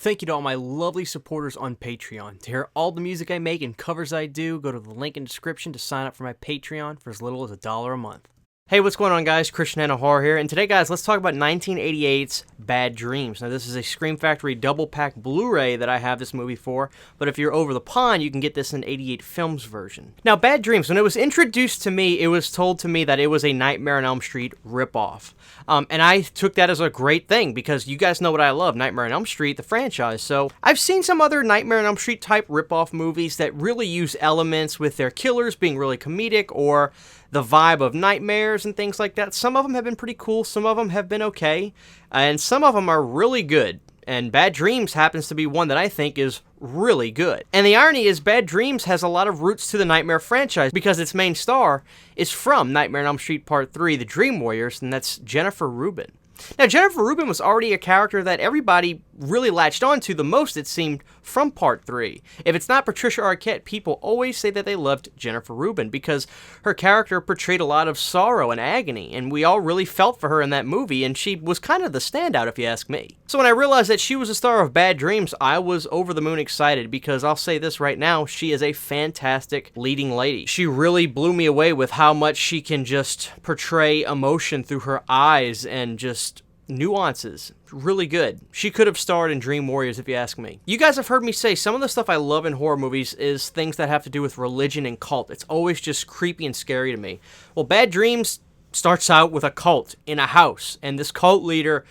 Thank you to all my lovely supporters on Patreon. To hear all the music I make and covers I do, go to the link in the description to sign up for my Patreon for as little as $1 a month. Hey, what's going on, guys? Christian Hanna Horror here, and today, guys, let's talk about 1988's Bad Dreams. Now, this is a Scream Factory double-pack Blu-ray that I have this movie for, but if you're over the pond, you can get this in 88 Films version. Now, Bad Dreams, when it was introduced to me, it was told to me that it was a Nightmare on Elm Street ripoff. And I took that as a great thing, because you guys know what I love, Nightmare on Elm Street, the franchise. So, I've seen some other Nightmare on Elm Street type ripoff movies that really use elements with their killers being really comedic, or the vibe of nightmares and things like that. Some of them have been pretty cool, some of them have been okay, and some of them are really good. And Bad Dreams happens to be one that I think is really good. And the irony is Bad Dreams has a lot of roots to the Nightmare franchise because its main star is from Nightmare on Elm Street Part 3, The Dream Warriors, and that's Jennifer Rubin. Now, Jennifer Rubin was already a character that everybody really latched onto the most, it seemed, from Part 3. If it's not Patricia Arquette, people always say that they loved Jennifer Rubin because her character portrayed a lot of sorrow and agony, and we all really felt for her in that movie, and she was kind of the standout, if you ask me. So when I realized that she was a star of Bad Dreams, I was over the moon excited because I'll say this right now, she is a fantastic leading lady. She really blew me away with how much she can just portray emotion through her eyes and just nuances. Really good. She could have starred in Dream Warriors if you ask me. You guys have heard me say some of the stuff I love in horror movies is things that have to do with religion and cult. It's always just creepy and scary to me. Well, Bad Dreams starts out with a cult in a house, and this cult leader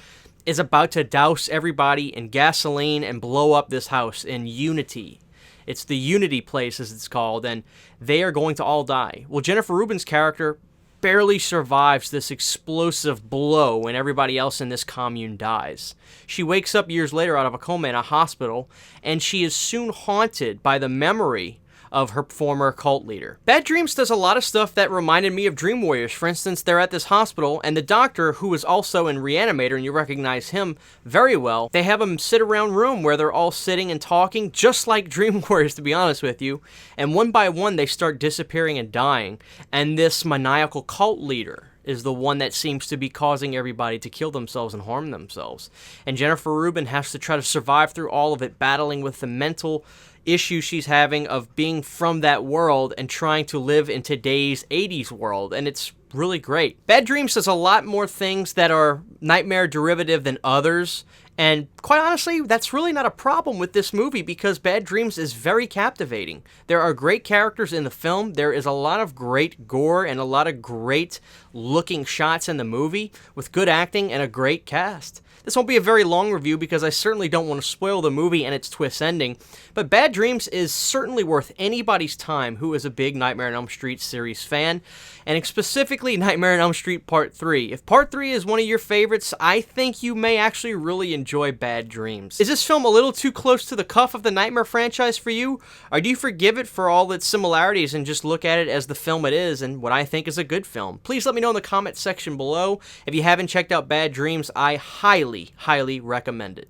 is about to douse everybody in gasoline and blow up this house in Unity. It's the Unity place, as it's called, and they are going to all die. Well, Jennifer Rubin's character barely survives this explosive blow when everybody else in this commune dies. She wakes up years later out of a coma in a hospital, and she is soon haunted by the memory of her former cult leader. Bad Dreams does a lot of stuff that reminded me of Dream Warriors. For instance, they're at this hospital, and the doctor, who is also in Reanimator, and you recognize him very well, they have a sit-around room where they're all sitting and talking, just like Dream Warriors, to be honest with you, and one by one they start disappearing and dying, and this maniacal cult leader is the one that seems to be causing everybody to kill themselves and harm themselves. And Jennifer Rubin has to try to survive through all of it, battling with the mental issue she's having of being from that world and trying to live in today's 80s world, and it's really great. Bad Dreams does a lot more things that are nightmare derivative than others, and quite honestly, that's really not a problem with this movie because Bad Dreams is very captivating. There are great characters in the film, there is a lot of great gore and a lot of great looking shots in the movie with good acting and a great cast. This won't be a very long review because I certainly don't want to spoil the movie and its twist ending, but Bad Dreams is certainly worth anybody's time who is a big Nightmare on Elm Street series fan, and specifically Nightmare on Elm Street Part 3. If Part 3 is one of your favorites, I think you may actually really enjoy Bad Dreams. Is this film a little too close to the cuff of the Nightmare franchise for you, or do you forgive it for all its similarities and just look at it as the film it is and what I think is a good film? Please let me know in the comment section below. If you haven't checked out Bad Dreams, I highly recommend it.